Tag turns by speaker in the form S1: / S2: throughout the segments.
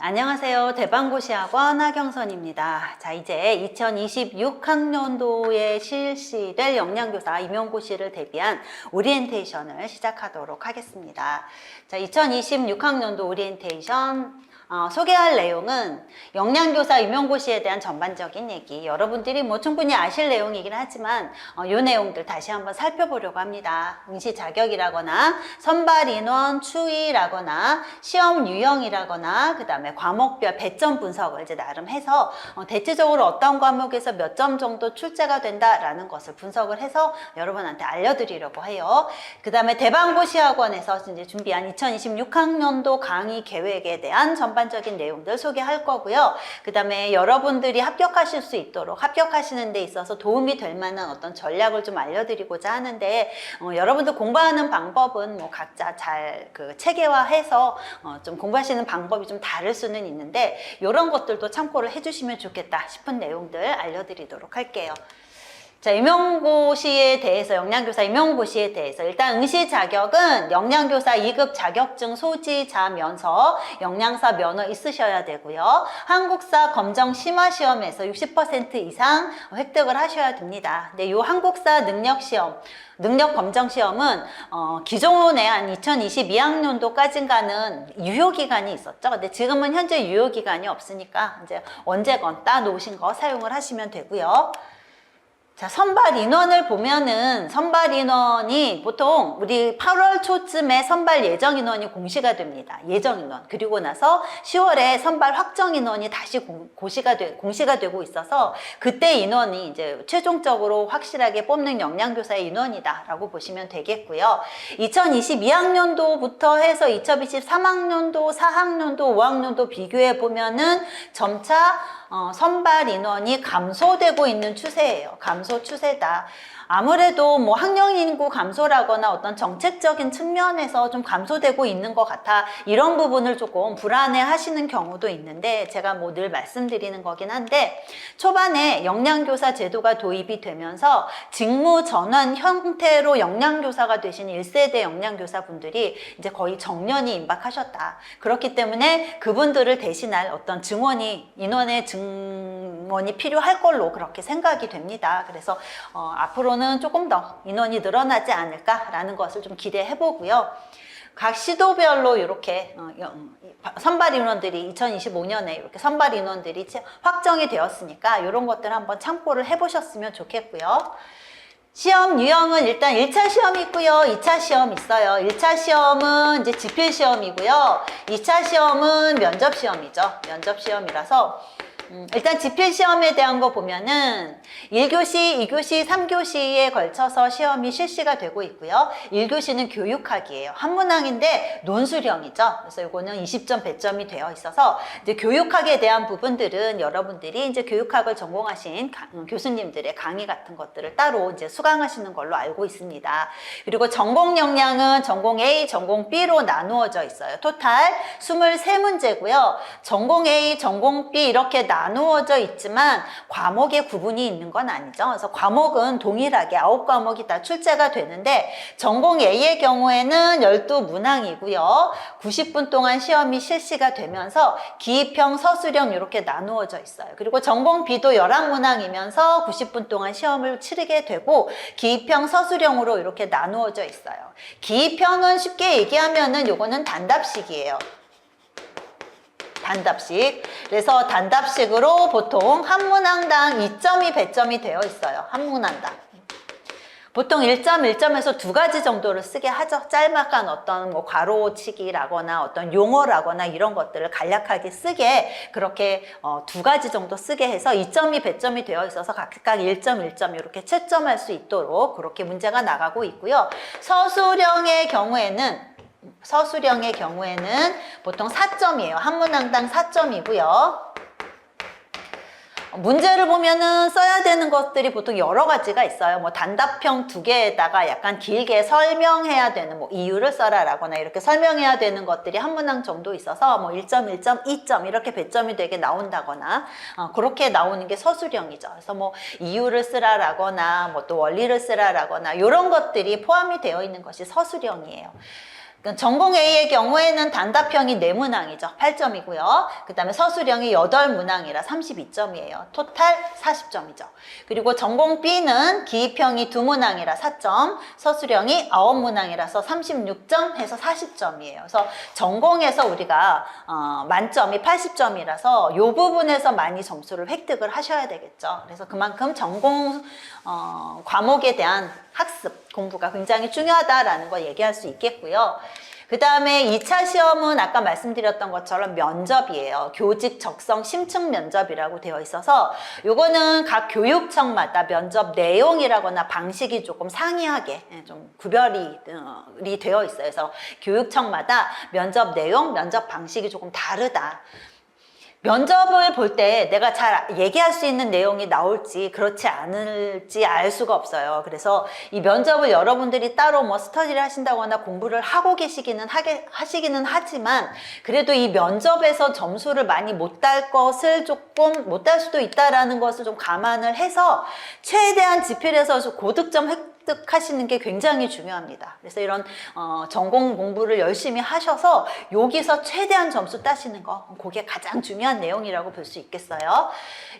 S1: 안녕하세요. 대방고시학원 하경선입니다. 자, 이제 2026학년도에 실시될 영양교사 임용고시를 대비한 오리엔테이션을 시작하도록 하겠습니다. 자, 2026학년도 오리엔테이션 소개할 내용은 영양교사 임용고시에 대한 전반적인 얘기, 여러분들이 뭐 충분히 아실 내용이긴 하지만 이 내용들 다시 한번 살펴보려고 합니다. 응시 자격이라거나 선발 인원 추이라거나 시험 유형이라거나 그 다음에 과목별 배점 분석을 이제 나름 해서 대체적으로 어떤 과목에서 몇 점 정도 출제가 된다라는 것을 분석을 해서 여러분한테 알려드리려고 해요. 그 다음에 대방고시학원에서 이제 준비한 2026학년도 강의 계획에 대한 전반적인 내용들 소개할 거고요. 그 다음에 여러분들이 합격하실 수 있도록 합격하시는 데 있어서 도움이 될 만한 어떤 전략을 좀 알려드리고자 하는데 여러분들 공부하는 방법은 뭐 각자 잘 체계화해서 좀 공부하시는 방법이 좀 다를 수는 있는데 이런 것들도 참고를 해주시면 좋겠다 싶은 내용들 알려드리도록 할게요. 자, 임용고시에 대해서, 영양교사 임용고시에 대해서 일단 응시 자격은 영양교사 2급 자격증 소지자 면서, 영양사 면허 있으셔야 되고요. 한국사 검정 심화 시험에서 60% 이상 획득을 하셔야 됩니다. 근데 이 한국사 능력 시험, 능력 검정 시험은 기존에 한 2022학년도까지인가는 유효기간이 있었죠. 근데 지금은 현재 유효기간이 없으니까 이제 언제건 따 놓으신 거 사용을 하시면 되고요. 자, 선발 인원을 보면은 선발 인원이 보통 우리 8월 초쯤에 선발 예정 인원이 공시가 됩니다. 예정 인원. 그리고 나서 10월에 선발 확정 인원이 다시 공시가 되고 있어서 그때 인원이 이제 최종적으로 확실하게 뽑는 영양교사의 인원이다라고 보시면 되겠고요. 2022학년도부터 해서 2023학년도, 4학년도, 5학년도 비교해 보면은 점차 선발 인원이 감소되고 있는 추세예요. 감소 추세다. 아무래도 뭐 학령 인구 감소라거나 어떤 정책적인 측면에서 좀 감소되고 있는 것 같아 이런 부분을 조금 불안해 하시는 경우도 있는데 제가 뭐 늘 말씀드리는 거긴 한데 초반에 영양교사 제도가 도입이 되면서 직무 전환 형태로 영양교사가 되신 1세대 영양교사 분들이 이제 거의 정년이 임박하셨다. 그렇기 때문에 그분들을 대신할 어떤 인원의 증원이 필요할 걸로 그렇게 생각이 됩니다. 그래서 앞으로는 조금 더 인원이 늘어나지 않을까라는 것을 좀 기대해 보고요. 각 시도별로 이렇게 선발 인원들이 2025년에 이렇게 선발 인원들이 확정이 되었으니까 이런 것들 한번 참고를 해 보셨으면 좋겠고요. 시험 유형은 일단 1차 시험이 있고요. 2차 시험 있어요. 1차 시험은 이제 지필 시험이고요. 2차 시험은 면접 시험이죠. 면접 시험이라서 일단 지필 시험에 대한 거 보면은 1교시, 2교시, 3교시에 걸쳐서 시험이 실시가 되고 있고요. 1교시는 교육학이에요. 한문항인데 논술형이죠. 그래서 이거는 20점 배점이 되어 있어서 이제 교육학에 대한 부분들은 여러분들이 이제 교육학을 전공하신 교수님들의 강의 같은 것들을 따로 이제 수강하시는 걸로 알고 있습니다. 그리고 전공 역량은 전공 A, 전공 B로 나누어져 있어요. 토탈 23문제고요. 전공 A, 전공 B 이렇게 나누어져 있지만 과목의 구분이 있는 건 아니죠. 그래서 과목은 동일하게 9과목이 다 출제가 되는데 전공 A의 경우에는 12문항이고요. 90분 동안 시험이 실시가 되면서 기입형, 서술형 이렇게 나누어져 있어요. 그리고 전공 B도 11문항이면서 90분 동안 시험을 치르게 되고 기입형, 서술형으로 이렇게 나누어져 있어요. 기입형은 쉽게 얘기하면은 요거는 단답식이에요. 단답식. 그래서 단답식으로 보통 한 문항당 2점이 배점이 되어 있어요. 한 문항당. 보통 1점, 1점에서 2가지 정도를 쓰게 하죠. 짤막한 어떤 뭐 괄호치기라거나 어떤 용어라거나 이런 것들을 간략하게 쓰게 그렇게 2가지 정도 쓰게 해서 2점이 배점이 되어 있어서 각각 1점, 1점 이렇게 채점할 수 있도록 그렇게 문제가 나가고 있고요. 서술형의 경우에는 보통 4점이에요. 한 문항당 4점이고요. 문제를 보면은 써야 되는 것들이 보통 여러 가지가 있어요. 뭐 단답형 2개에다가 약간 길게 설명해야 되는 뭐 이유를 써라라거나 이렇게 설명해야 되는 것들이 한 문항 정도 있어서 뭐 1점, 1점, 2점 이렇게 배점이 되게 나온다거나 그렇게 나오는 게 서술형이죠. 그래서 뭐 이유를 쓰라라거나 뭐 또 원리를 쓰라라거나 이런 것들이 포함이 되어 있는 것이 서술형이에요. 전공 A의 경우에는 단답형이 4문항이죠. 8점이고요. 그 다음에 서술형이 8문항이라 32점이에요. 토탈 40점이죠. 그리고 전공 B는 기입형이 2문항이라 4점, 서술형이 9문항이라서 36점 해서 40점이에요. 그래서 전공에서 우리가 만점이 80점이라서 이 부분에서 많이 점수를 획득을 하셔야 되겠죠. 그래서 그만큼 전공 과목에 대한 학습, 공부가 굉장히 중요하다라는 걸 얘기할 수 있겠고요. 그 다음에 2차 시험은 아까 말씀드렸던 것처럼 면접이에요. 교직 적성 심층 면접이라고 되어 있어서 요거는 각 교육청마다 면접 내용이라거나 방식이 조금 상이하게 좀 구별이 되어 있어요. 그래서 교육청마다 면접 내용, 면접 방식이 조금 다르다. 면접을 볼 때 내가 잘 얘기할 수 있는 내용이 나올지 그렇지 않을지 알 수가 없어요. 그래서 이 면접을 여러분들이 따로 뭐 스터디를 하신다거나 공부를 하고 계시기는 하지만 그래도 이 면접에서 점수를 많이 못 딸 것을 조금 못 딸 수도 있다라는 것을 좀 감안을 해서 최대한 지필해서 고득점 획득하시는 게 굉장히 중요합니다. 그래서 이런 전공 공부를 열심히 하셔서 여기서 최대한 점수 따시는 거, 그게 가장 중요한 내용이라고 볼 수 있겠어요.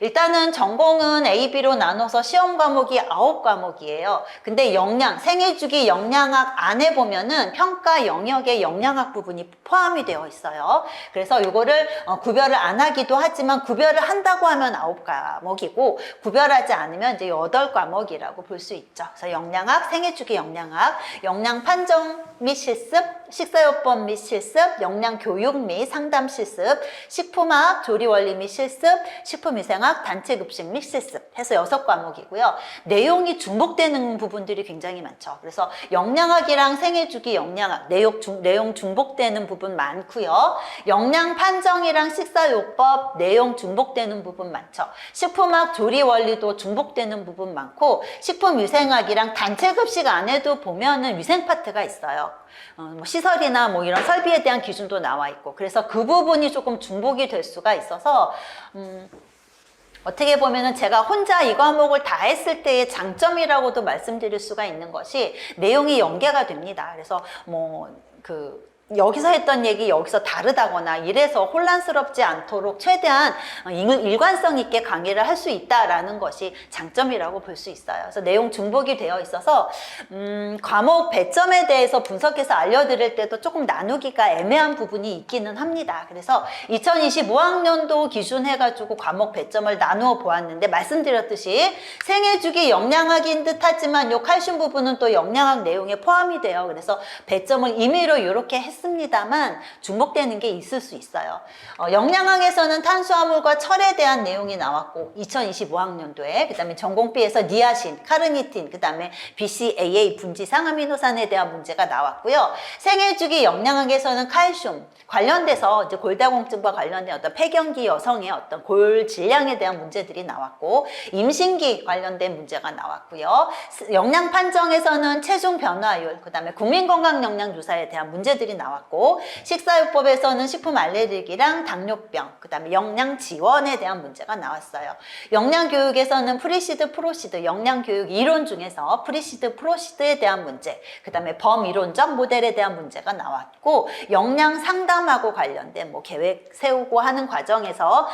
S1: 일단은 전공은 A, B로 나눠서 시험 과목이 9과목이에요. 근데 생애주기 영양학 안에 보면은 평가 영역의 영양학 부분이 포함이 되어 있어요. 그래서 이거를 구별을 안 하기도 하지만 구별을 한다고 하면 9과목이고 구별하지 않으면 이제 8과목이라고 볼 수 있죠. 그래서 영양학, 생애주기 영양학, 영양 판정 및 실습, 식사요법 및 실습, 영양 교육 및 상담 실습, 식품학, 조리원리 및 실습, 식품위생학, 단체급식 및 실습 해서 6과목이고요. 내용이 중복되는 부분들이 굉장히 많죠. 그래서 영양학이랑 생애주기 영양학, 내용 중복되는 부분 많고요. 영양 판정이랑 식사요법, 내용 중복되는 부분 많죠. 식품학, 조리원리도 중복되는 부분 많고 식품위생학이랑 단체급식 안에도 보면은 위생 파트가 있어요. 뭐 시설이나 뭐 이런 설비에 대한 기준도 나와 있고 그래서 그 부분이 조금 중복이 될 수가 있어서 어떻게 보면은 제가 혼자 이 과목을 다 했을 때의 장점이라고도 말씀드릴 수가 있는 것이 내용이 연계가 됩니다. 그래서 여기서 했던 얘기 여기서 다르다거나 이래서 혼란스럽지 않도록 최대한 일관성 있게 강의를 할 수 있다라는 것이 장점이라고 볼 수 있어요. 그래서 내용 중복이 되어 있어서 과목 배점에 대해서 분석해서 알려드릴 때도 조금 나누기가 애매한 부분이 있기는 합니다. 그래서 2025학년도 기준 해가지고 과목 배점을 나누어 보았는데 말씀드렸듯이 생애주기 영양학인 듯 하지만 요 칼슘 부분은 또 영양학 내용에 포함이 돼요. 그래서 배점을 임의로 이렇게 했습니다만 중복되는 게 있을 수 있어요. 영양학에서는 탄수화물과 철에 대한 내용이 나왔고 2025학년도에 그 다음에 전공 B에서 니아신, 카르니틴, 그 다음에 BCAA 분지상 아미노산에 대한 문제가 나왔고요. 생애주기 영양학에서는 칼슘 관련돼서 이제 골다공증과 관련된 어떤 폐경기 여성의 어떤 골 질량에 대한 문제들이 나왔고 임신기 관련된 문제가 나왔고요. 영양 판정에서는 체중 변화율, 그 다음에 국민건강영양조사에 대한 문제들이 나왔고 식사요법에서는 식품 알레르기랑 당뇨병, 그 다음에 영양 지원에 대한 문제가 나왔어요. 영양교육에서는 프리시드, 프로시드, 영양교육 이론 중에서 프리시드, 프로시드에 대한 문제, 그 다음에 범이론적 모델에 대한 문제가 나왔고 영양 상담하고 관련된 뭐 계획 세우고 하는 과정에서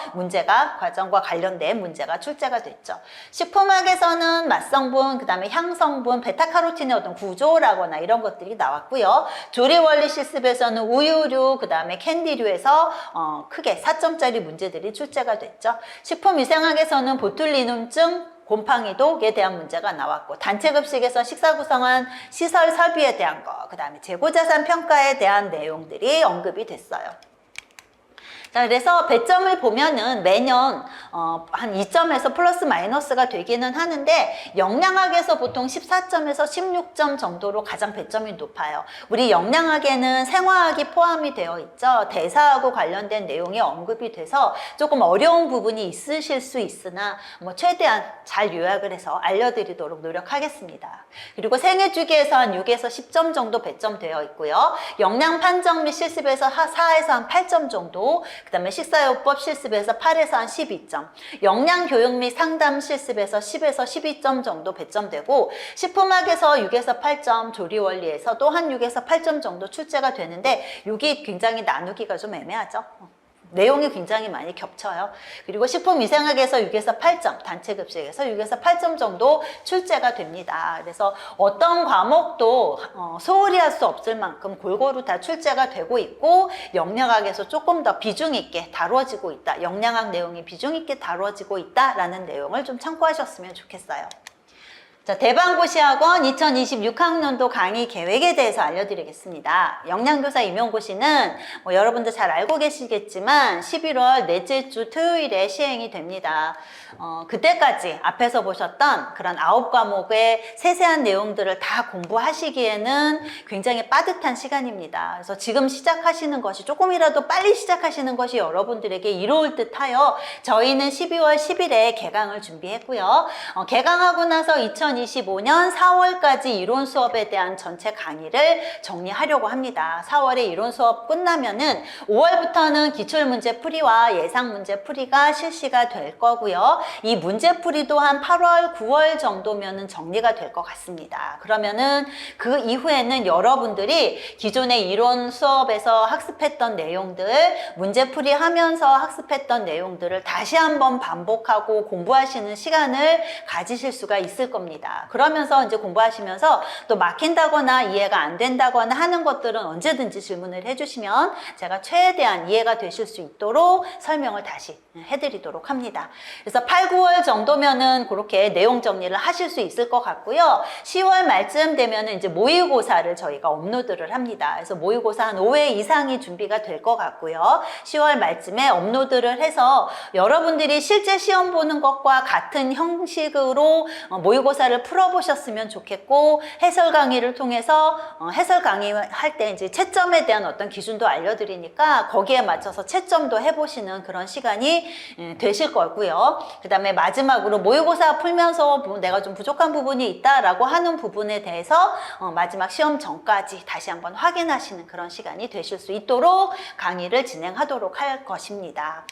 S1: 과정과 관련된 문제가 출제가 됐죠. 식품학에서는 맛성분, 그 다음에 향성분, 베타카로틴의 어떤 구조라거나 이런 것들이 나왔고요. 조리원리 실습에서는 우유류, 그 다음에 캔디류에서 크게 4점짜리 문제들이 출제가 됐죠. 식품위생학에서는 보툴리눔증, 곰팡이독에 대한 문제가 나왔고 단체급식에서 식사 구성한 시설 설비에 대한 거, 그 다음에 재고자산 평가에 대한 내용들이 언급이 됐어요. 자, 그래서 배점을 보면은 매년 한 2점에서 플러스 마이너스가 되기는 하는데 영양학에서 보통 14점에서 16점 정도로 가장 배점이 높아요. 우리 영양학에는 생화학이 포함이 되어 있죠. 대사하고 관련된 내용이 언급이 돼서 조금 어려운 부분이 있으실 수 있으나 뭐 최대한 잘 요약을 해서 알려드리도록 노력하겠습니다. 그리고 생애주기에서 한 6에서 10점 정도 배점되어 있고요. 영양 판정 및 실습에서 4에서 한 8점 정도, 그 다음에 식사요법 실습에서 8에서 한 12점, 영양교육 및 상담 실습에서 10에서 12점 정도 배점되고, 식품학에서 6에서 8점, 조리원리에서 또 한 6에서 8점 정도 출제가 되는데, 여기 굉장히 나누기가 좀 애매하죠. 내용이 굉장히 많이 겹쳐요. 그리고 식품위생학에서 6에서 8점, 단체급식에서 6에서 8점 정도 출제가 됩니다. 그래서 어떤 과목도 소홀히 할 수 없을 만큼 골고루 다 출제가 되고 있고, 영양학에서 조금 더 비중 있게 다뤄지고 있다. 영양학 내용이 비중 있게 다뤄지고 있다라는 내용을 좀 참고하셨으면 좋겠어요. 자, 대방고시학원 2026학년도 강의 계획에 대해서 알려드리겠습니다. 영양교사 임용고시는 여러분들 잘 알고 계시겠지만 11월 넷째 주 토요일에 시행이 됩니다. 그때까지 앞에서 보셨던 그런 9과목의 세세한 내용들을 다 공부하시기에는 굉장히 빠듯한 시간입니다. 그래서 지금 시작하시는 것이, 조금이라도 빨리 시작하시는 것이 여러분들에게 이로울 듯하여 저희는 12월 10일에 개강을 준비했고요. 개강하고 나서 2025년 4월까지 이론 수업에 대한 전체 강의를 정리하려고 합니다. 4월에 이론 수업 끝나면은 5월부터는 기출문제 풀이와 예상 문제 풀이가 실시가 될 거고요. 이 문제 풀이도 한 8월, 9월 정도면은 정리가 될 것 같습니다. 그러면은 그 이후에는 여러분들이 기존의 이론 수업에서 학습했던 내용들, 문제 풀이 하면서 학습했던 내용들을 다시 한번 반복하고 공부하시는 시간을 가지실 수가 있을 겁니다. 그러면서 이제 공부하시면서 또 막힌다거나 이해가 안 된다거나 하는 것들은 언제든지 질문을 해주시면 제가 최대한 이해가 되실 수 있도록 설명을 다시 해드리도록 합니다. 그래서 8, 9월 정도면은 그렇게 내용 정리를 하실 수 있을 것 같고요. 10월 말쯤 되면은 이제 모의고사를 저희가 업로드를 합니다. 그래서 모의고사 한 5회 이상이 준비가 될 것 같고요. 10월 말쯤에 업로드를 해서 여러분들이 실제 시험 보는 것과 같은 형식으로 모의고사를 풀어보셨으면 좋겠고, 해설 강의를 통해서 해설 강의 할 때 이제 채점에 대한 어떤 기준도 알려드리니까 거기에 맞춰서 채점도 해보시는 그런 시간이 되실 거고요. 그 다음에 마지막으로 모의고사 풀면서 내가 좀 부족한 부분이 있다라고 하는 부분에 대해서 마지막 시험 전까지 다시 한번 확인하시는 그런 시간이 되실 수 있도록 강의를 진행하도록 할 것입니다.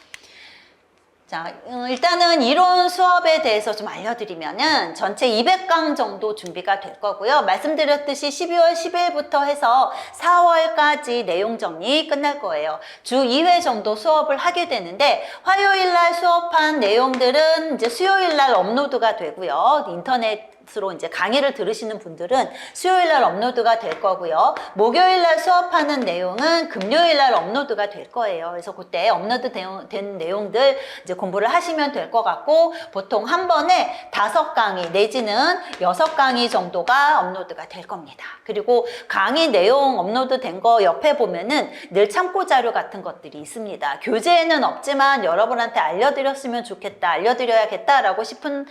S1: 자, 일단은 이론 수업에 대해서 좀 알려드리면은 전체 200강 정도 준비가 될 거고요. 말씀드렸듯이 12월 10일부터 해서 4월까지 내용 정리 끝날 거예요. 주 2회 정도 수업을 하게 되는데, 화요일 날 수업한 내용들은 이제 수요일 날 업로드가 되고요. 인터넷으로 이제 강의를 들으시는 분들은 수요일 날 업로드가 될 거고요. 목요일 날 수업하는 내용은 금요일 날 업로드가 될 거예요. 그래서 그때 업로드 된 내용들 이제 공부를 하시면 될 것 같고, 보통 한 번에 5강의 내지는 6강의 정도가 업로드가 될 겁니다. 그리고 강의 내용 업로드 된 거 옆에 보면은 늘 참고 자료 같은 것들이 있습니다. 교재에는 없지만 여러분한테 알려드렸으면 좋겠다, 알려드려야겠다라고 싶은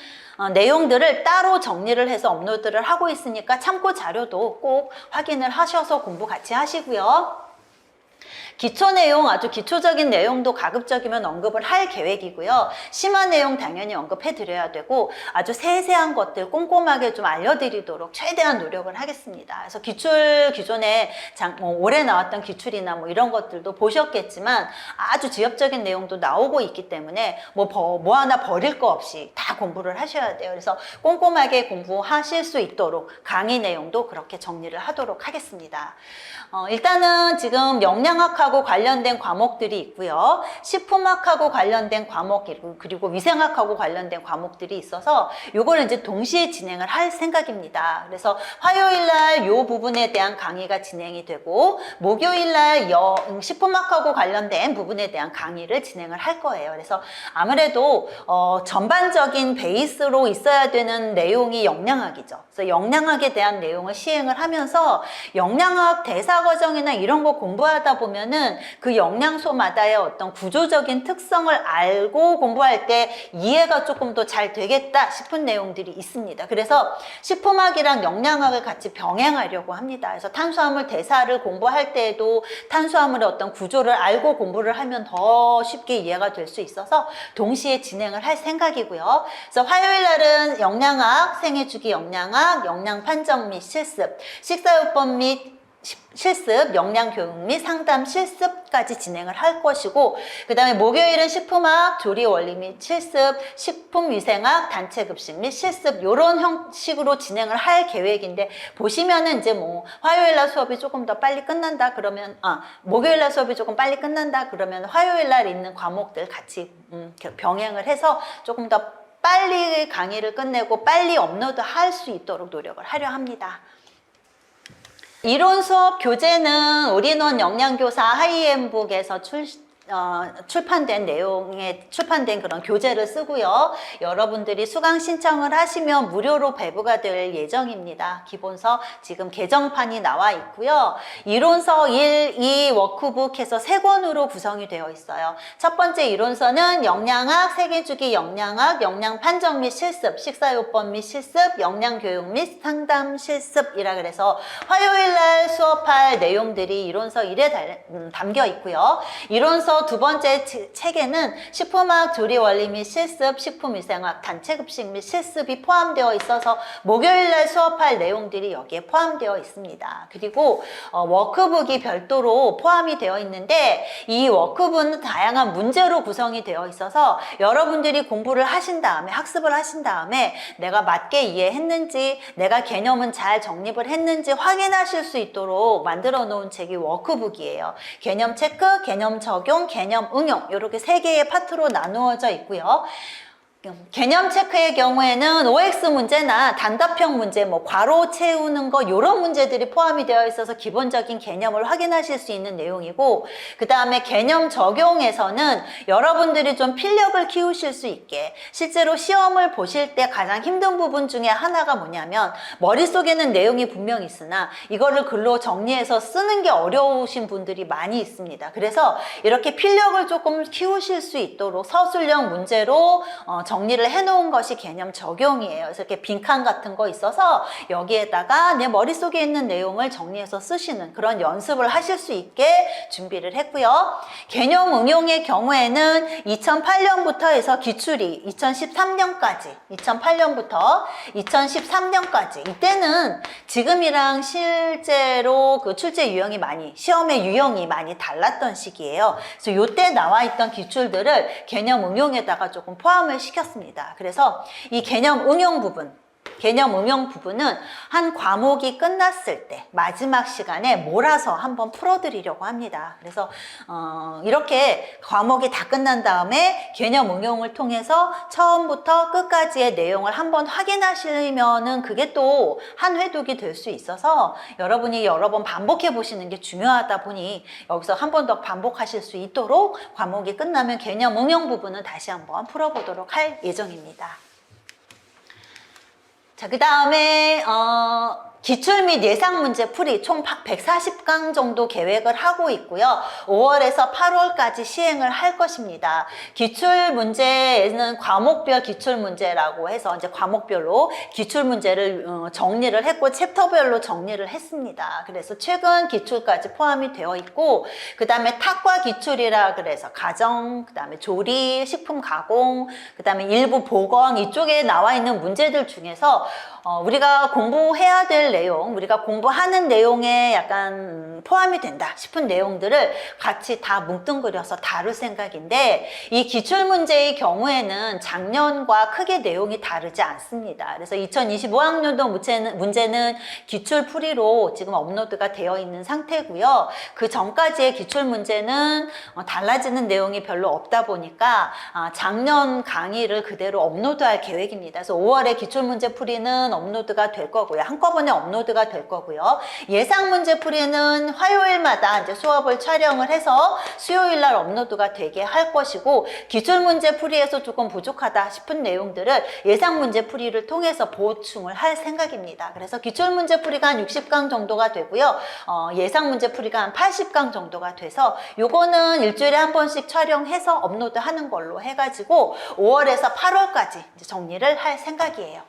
S1: 내용들을 따로 정리를 해서 업로드를 하고 있으니까 참고 자료도 꼭 확인을 하셔서 공부 같이 하시고요. 기초 내용, 아주 기초적인 내용도 가급적이면 언급을 할 계획이고요. 심한 내용 당연히 언급해 드려야 되고, 아주 세세한 것들 꼼꼼하게 좀 알려드리도록 최대한 노력을 하겠습니다. 그래서 기존에 올해 나왔던 기출이나 뭐 이런 것들도 보셨겠지만 아주 지엽적인 내용도 나오고 있기 때문에 뭐 하나 버릴 거 없이 다 공부를 하셔야 돼요. 그래서 꼼꼼하게 공부하실 수 있도록 강의 내용도 그렇게 정리를 하도록 하겠습니다. 일단은 지금 영양학하고 관련된 과목들이 있고요. 식품학하고 관련된 과목, 그리고 위생학하고 관련된 과목들이 있어서 요거를 이제 동시에 진행을 할 생각입니다. 그래서 화요일 날 요 부분에 대한 강의가 진행이 되고, 목요일 날 식품학하고 관련된 부분에 대한 강의를 진행을 할 거예요. 그래서 아무래도 전반적인 베이스로 있어야 되는 내용이 영양학이죠. 그래서 영양학에 대한 내용을 시행을 하면서 영양학 대사 과정이나 이런 거 공부하다 보면은 그 영양소마다의 어떤 구조적인 특성을 알고 공부할 때 이해가 조금 더 잘 되겠다 싶은 내용들이 있습니다. 그래서 식품학이랑 영양학을 같이 병행하려고 합니다. 그래서 탄수화물 대사를 공부할 때에도 탄수화물의 어떤 구조를 알고 공부를 하면 더 쉽게 이해가 될 수 있어서 동시에 진행을 할 생각이고요. 그래서 화요일 날은 영양학, 생애주기 영양학, 영양 판정 및 실습, 식사요법 및 실습, 역량 교육 및 상담 실습까지 진행을 할 것이고, 그 다음에 목요일은 식품학, 조리 원리 및 실습, 식품위생학, 단체 급식 및 실습, 요런 형식으로 진행을 할 계획인데, 보시면은 이제 뭐 화요일날 수업이 조금 더 빨리 끝난다 그러면, 목요일날 수업이 조금 빨리 끝난다 그러면 화요일날 있는 과목들 같이 병행을 해서 조금 더 빨리 강의를 끝내고 빨리 업로드 할 수 있도록 노력을 하려 합니다. 이론 수업 교재는 올인원 역량교사 하이엠북에서 출판된 내용에 출판된 그런 교재를 쓰고요. 여러분들이 수강 신청을 하시면 무료로 배부가 될 예정입니다. 기본서 지금 개정판이 나와 있고요. 이론서 1, 2 워크북 해서 3권으로 구성이 되어 있어요. 첫 번째 이론서는 역량학, 세계주기 역량학, 역량 판정 및 실습, 식사요법 및 실습, 역량교육 및 상담 실습이라 그래서 화요일날 수업할 내용들이 이론서 1에 담겨 있고요. 이론서 두 번째 책에는 식품학, 조리 원리 및 실습, 식품위생학, 단체급식 및 실습이 포함되어 있어서 목요일날 수업할 내용들이 여기에 포함되어 있습니다. 그리고 워크북이 별도로 포함이 되어 있는데 이 워크북은 다양한 문제로 구성이 되어 있어서 여러분들이 공부를 하신 다음에 학습을 하신 다음에 내가 맞게 이해했는지 내가 개념은 잘 정립을 했는지 확인하실 수 있도록 만들어 놓은 책이 워크북이에요. 개념 체크, 개념 적용, 개념 응용 이렇게 3개의 파트로 나누어져 있고요. 개념 체크의 경우에는 OX 문제나 단답형 문제, 뭐 괄호 채우는 거 이런 문제들이 포함이 되어 있어서 기본적인 개념을 확인하실 수 있는 내용이고, 그 다음에 개념 적용에서는 여러분들이 좀 필력을 키우실 수 있게 실제로 시험을 보실 때 가장 힘든 부분 중에 하나가 뭐냐면 머릿속에는 내용이 분명히 있으나 이거를 글로 정리해서 쓰는 게 어려우신 분들이 많이 있습니다. 그래서 이렇게 필력을 조금 키우실 수 있도록 서술형 문제로 정리를 해놓은 것이 개념 적용이에요. 그래서 이렇게 빈칸 같은 거 있어서 여기에다가 내 머릿속에 있는 내용을 정리해서 쓰시는 그런 연습을 하실 수 있게 준비를 했고요. 개념 응용의 경우에는 2008년부터 해서 기출이 2013년까지 2008년부터 2013년까지 이때는 지금이랑 실제로 그 출제 유형이 많이 시험의 유형이 많이 달랐던 시기예요. 그래서 이때 나와 있던 기출들을 개념 응용에다가 조금 포함을 시켰습니다. 그래서 이 개념 응용 부분은 한 과목이 끝났을 때 마지막 시간에 몰아서 한번 풀어드리려고 합니다. 그래서 이렇게 과목이 다 끝난 다음에 개념 응용을 통해서 처음부터 끝까지의 내용을 한번 확인하시면은 그게 또 한 회독이 될 수 있어서 여러분이 여러 번 반복해 보시는 게 중요하다 보니 여기서 한 번 더 반복하실 수 있도록 과목이 끝나면 개념 응용 부분은 다시 한번 풀어보도록 할 예정입니다. 자, 그 다음에 기출 및 예상 문제 풀이 총 140강 정도 계획을 하고 있고요. 5월에서 8월까지 시행을 할 것입니다. 기출 문제는 과목별 기출 문제라고 해서 이제 과목별로 기출 문제를 정리를 했고 챕터별로 정리를 했습니다. 그래서 최근 기출까지 포함이 되어 있고, 그 다음에 탁과 기출이라 그래서 가정, 그 다음에 조리, 식품 가공, 그 다음에 일부 보건 이쪽에 나와 있는 문제들 중에서 우리가 공부해야 될 내용, 우리가 공부하는 내용에 약간 포함이 된다 싶은 내용들을 같이 다 뭉뚱그려서 다룰 생각인데, 이 기출문제의 경우에는 작년과 크게 내용이 다르지 않습니다. 그래서 2025학년도 문제는 기출풀이로 지금 업로드가 되어 있는 상태고요. 그 전까지의 기출문제는 달라지는 내용이 별로 없다 보니까 작년 강의를 그대로 업로드할 계획입니다. 그래서 5월에 기출문제 풀이는 업로드가 될 거고요. 한꺼번에 업로드가 될 거고요. 예상 문제 풀이는 화요일마다 이제 수업을 촬영을 해서 수요일 날 업로드가 되게 할 것이고, 기출 문제 풀이에서 조금 부족하다 싶은 내용들을 예상 문제 풀이를 통해서 보충을 할 생각입니다. 그래서 기출 문제 풀이가 한 60강 정도가 되고요. 예상 문제 풀이가 한 80강 정도가 돼서 요거는 일주일에 한 번씩 촬영해서 업로드하는 걸로 해가지고 5월에서 8월까지 이제 정리를 할 생각이에요.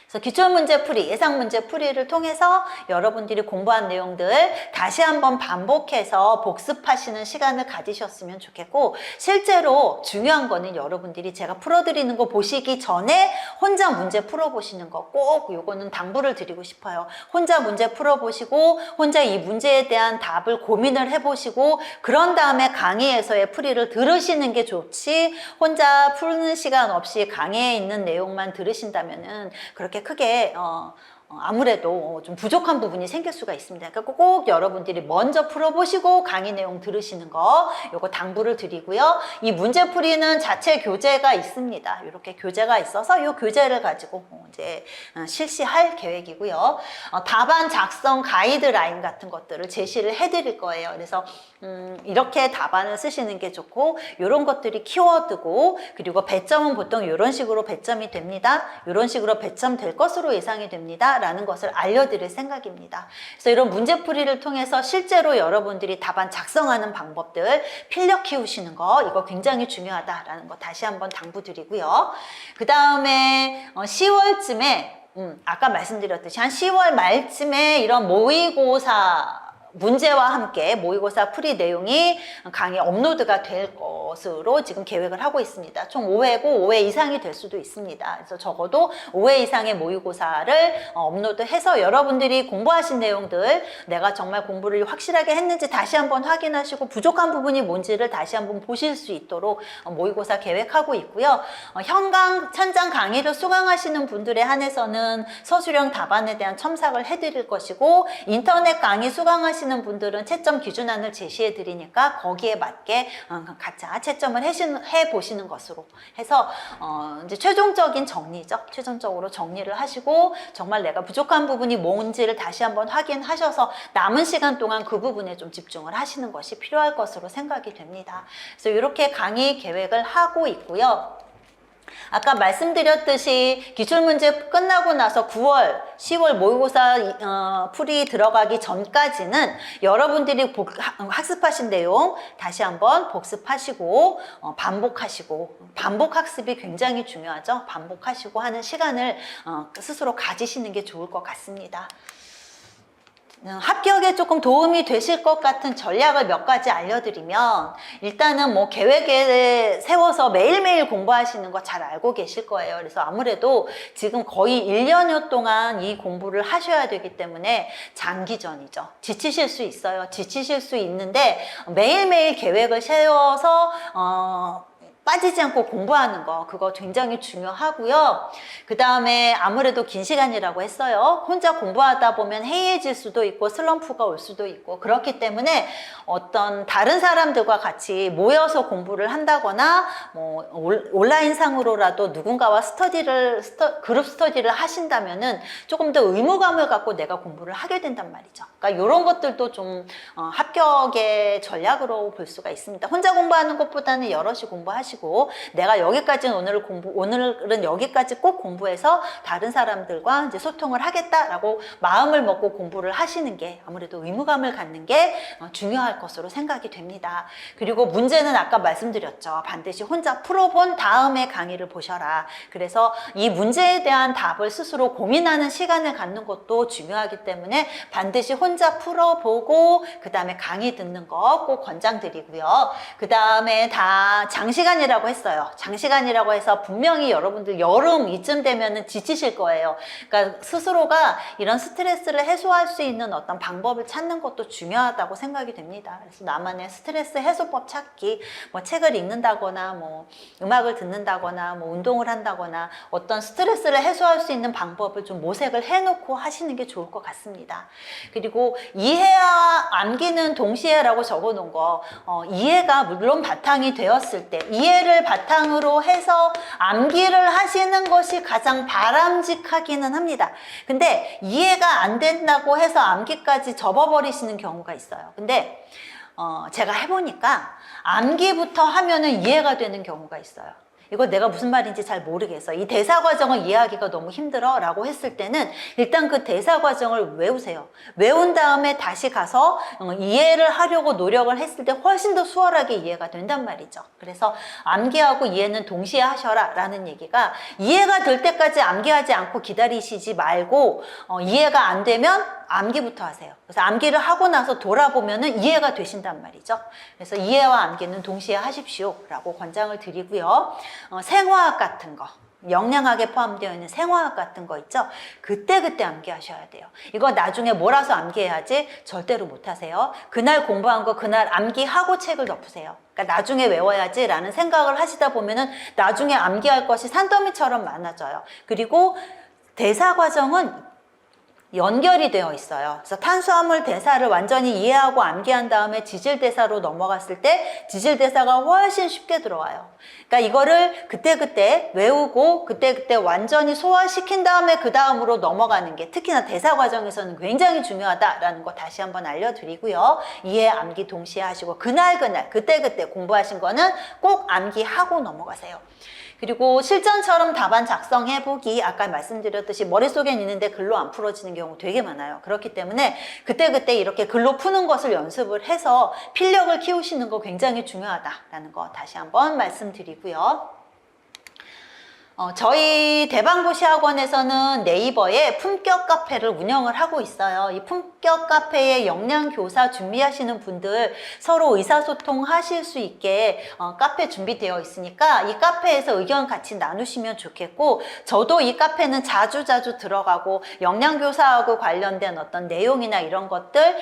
S1: 그래서 기출문제풀이, 예상문제풀이를 통해서 여러분들이 공부한 내용들 다시 한번 반복해서 복습하시는 시간을 가지셨으면 좋겠고, 실제로 중요한 거는 여러분들이 제가 풀어드리는 거 보시기 전에 혼자 문제 풀어보시는 거 꼭 요거는 당부를 드리고 싶어요. 혼자 문제 풀어보시고 혼자 이 문제에 대한 답을 고민을 해보시고 그런 다음에 강의에서의 풀이를 들으시는 게 좋지, 혼자 푸는 시간 없이 강의에 있는 내용만 들으신다면은 그렇게 크게 아무래도 좀 부족한 부분이 생길 수가 있습니다. 그러니까 꼭 여러분들이 먼저 풀어보시고 강의 내용 들으시는 거, 요거 당부를 드리고요. 이 문제풀이는 자체 교재가 있습니다. 이렇게 교재가 있어서 이 교재를 가지고 이제 실시할 계획이고요. 답안 작성 가이드라인 같은 것들을 제시를 해드릴 거예요. 그래서 이렇게 답안을 쓰시는 게 좋고, 이런 것들이 키워드고, 그리고 배점은 보통 이런 식으로 배점이 됩니다. 이런 식으로 배점 될 것으로 예상이 됩니다. 라는 것을 알려드릴 생각입니다. 그래서 이런 문제풀이를 통해서 실제로 여러분들이 답안 작성하는 방법들, 필력 키우시는 거, 이거 굉장히 중요하다라는 거 다시 한번 당부드리고요. 그 다음에 10월쯤에 아까 말씀드렸듯이 한 10월 말쯤에 이런 모의고사 문제와 함께 모의고사 풀이 내용이 강의 업로드가 될 것으로 지금 계획을 하고 있습니다. 총 5회고 5회 이상이 될 수도 있습니다. 그래서 적어도 5회 이상의 모의고사를 업로드해서 여러분들이 공부하신 내용들, 내가 정말 공부를 확실하게 했는지 다시 한번 확인하시고 부족한 부분이 뭔지를 다시 한번 보실 수 있도록 모의고사 계획하고 있고요. 현장 강의를 수강하시는 분들에 한해서는 서술형 답안에 대한 첨삭을 해드릴 것이고, 인터넷 강의 수강하시는 분들은 채점 기준안을 제시해 드리니까 거기에 맞게 각자 채점을 해 보시는 것으로 해서 이제 최종적인 정리죠. 최종적으로 정리를 하시고 정말 내가 부족한 부분이 뭔지를 다시 한번 확인하셔서 남은 시간 동안 그 부분에 좀 집중을 하시는 것이 필요할 것으로 생각이 됩니다. 그래서 이렇게 강의 계획을 하고 있고요. 아까 말씀드렸듯이 기출문제 끝나고 나서 9월, 10월 모의고사 풀이 들어가기 전까지는 여러분들이 학습하신 내용 다시 한번 복습하시고 반복하시고, 반복학습이 굉장히 중요하죠. 반복하시고 하는 시간을 스스로 가지시는 게 좋을 것 같습니다. 합격에 조금 도움이 되실 것 같은 전략을 몇 가지 알려드리면, 일단은 뭐 계획에 세워서 매일매일 공부하시는 거 잘 알고 계실 거예요. 그래서 아무래도 지금 거의 1년여 동안 이 공부를 하셔야 되기 때문에 장기전이죠. 지치실 수 있어요. 지치실 수 있는데 매일매일 계획을 세워서 빠지지 않고 공부하는 거, 그거 굉장히 중요하고요. 그 다음에 아무래도 긴 시간이라고 했어요. 혼자 공부하다 보면 해이해질 수도 있고 슬럼프가 올 수도 있고, 그렇기 때문에 어떤 다른 사람들과 같이 모여서 공부를 한다거나 뭐 온라인 상으로라도 누군가와 그룹 스터디를 하신다면은 조금 더 의무감을 갖고 내가 공부를 하게 된단 말이죠. 그러니까 이런 것들도 좀 합격의 전략으로 볼 수가 있습니다. 혼자 공부하는 것보다는 여럿이 공부하시고, 내가 여기까지는 오늘은 여기까지 꼭 공부해서 다른 사람들과 이제 소통을 하겠다라고 마음을 먹고 공부를 하시는 게 아무래도 의무감을 갖는 게 중요할 것으로 생각이 됩니다. 그리고 문제는 아까 말씀드렸죠. 반드시 혼자 풀어본 다음에 강의를 보셔라. 그래서 이 문제에 대한 답을 스스로 고민하는 시간을 갖는 것도 중요하기 때문에 반드시 혼자 풀어보고 그 다음에 강의 듣는 거 꼭 권장드리고요. 그 다음에 다 장시간이라고 했어요. 장시간이라고 해서 분명히 여러분들 여름 이쯤 되면은 지치실 거예요. 그러니까 스스로가 이런 스트레스를 해소할 수 있는 어떤 방법을 찾는 것도 중요하다고 생각이 됩니다. 그래서 나만의 스트레스 해소법 찾기, 뭐 책을 읽는다거나 뭐 음악을 듣는다거나 뭐 운동을 한다거나 어떤 스트레스를 해소할 수 있는 방법을 좀 모색을 해놓고 하시는 게 좋을 것 같습니다. 그리고 이해와 암기는 동시에라고 적어놓은 거, 이해가 물론 바탕이 되었을 때 이해를 바탕으로 해서 암기를 하시는 것이 가장 바람직하기는 합니다. 근데 이해가 안 된다고 해서 암기까지 접어버리시는 경우가 있어요. 근데 제가 해보니까 암기부터 하면은 이해가 되는 경우가 있어요. 이거 내가 무슨 말인지 잘 모르겠어. 이 대사 과정을 이해하기가 너무 힘들어 라고 했을 때는 일단 그 대사 과정을 외우세요. 외운 다음에 다시 가서 이해를 하려고 노력을 했을 때 훨씬 더 수월하게 이해가 된단 말이죠. 그래서 암기하고 이해는 동시에 하셔라 라는 얘기가, 이해가 될 때까지 암기하지 않고 기다리시지 말고 이해가 안 되면 암기부터 하세요. 그래서 암기를 하고 나서 돌아보면은 이해가 되신단 말이죠. 그래서 이해와 암기는 동시에 하십시오 라고 권장을 드리고요. 생화학 같은 거, 영양학에 포함되어 있는 생화학 같은 거 있죠? 그때그때 암기하셔야 돼요. 이거 나중에 몰아서 암기해야지 절대로 못하세요. 그날 공부한 거 그날 암기하고 책을 덮으세요. 그러니까 나중에 외워야지 라는 생각을 하시다 보면은 나중에 암기할 것이 산더미처럼 많아져요. 그리고 대사 과정은 연결이 되어 있어요. 그래서 탄수화물 대사를 완전히 이해하고 암기한 다음에 지질대사로 넘어갔을 때 지질대사가 훨씬 쉽게 들어와요. 그러니까 이거를 그때그때 외우고 그때그때 완전히 소화시킨 다음에 그 다음으로 넘어가는 게 특히나 대사 과정에서는 굉장히 중요하다라는 거 다시 한번 알려드리고요. 이해, 암기 동시에 하시고 그날 그때그때 공부하신 거는 꼭 암기하고 넘어가세요. 그리고 실전처럼 답안 작성해보기, 아까 말씀드렸듯이 머릿속엔 있는데 글로 안 풀어지는 경우 되게 많아요. 그렇기 때문에 그때그때 이렇게 글로 푸는 것을 연습을 해서 필력을 키우시는 거 굉장히 중요하다라는 거 다시 한번 말씀드리고요. 저희 대방고시 학원에서는 네이버에 품격 카페를 운영을 하고 있어요. 이 품격 카페에 역량교사 준비하시는 분들 서로 의사소통 하실 수 있게 카페 준비되어 있으니까 이 카페에서 의견 같이 나누시면 좋겠고, 저도 이 카페는 자주 들어가고 역량교사하고 관련된 어떤 내용이나 이런 것들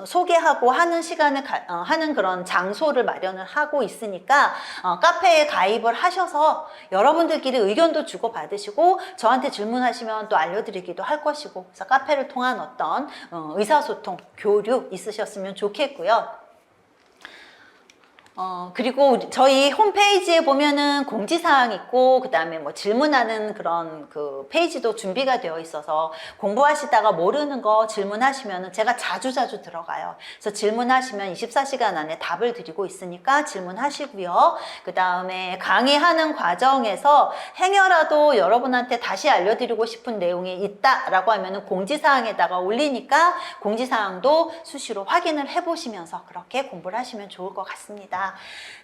S1: 소개하고 하는 시간을 하는 그런 장소를 마련을 하고 있으니까 카페에 가입을 하셔서 여러분들끼리 의견도 주고받으시고 저한테 질문하시면 또 알려드리기도 할 것이고, 그래서 카페를 통한 어떤 의사소통, 교류 있으셨으면 좋겠고요. 그리고 저희 홈페이지에 보면은 공지사항 있고, 그 다음에 뭐 질문하는 그런 그 페이지도 준비가 되어 있어서 공부하시다가 모르는 거 질문하시면은 제가 자주 들어가요. 그래서 질문하시면 24시간 안에 답을 드리고 있으니까 질문하시고요. 그 다음에 강의하는 과정에서 행여라도 여러분한테 다시 알려드리고 싶은 내용이 있다라고 하면은 공지사항에다가 올리니까 공지사항도 수시로 확인을 해보시면서 그렇게 공부를 하시면 좋을 것 같습니다.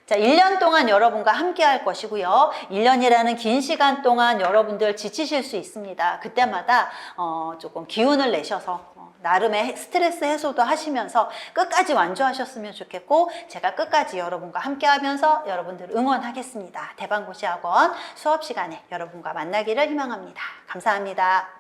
S1: 자, 1년 동안 여러분과 함께 할 것이고요. 1년이라는 긴 시간 동안 여러분들 지치실 수 있습니다. 그때마다 조금 기운을 내셔서 나름의 스트레스 해소도 하시면서 끝까지 완주하셨으면 좋겠고, 제가 끝까지 여러분과 함께 하면서 여러분들 응원하겠습니다. 대방고시 학원 수업 시간에 여러분과 만나기를 희망합니다. 감사합니다.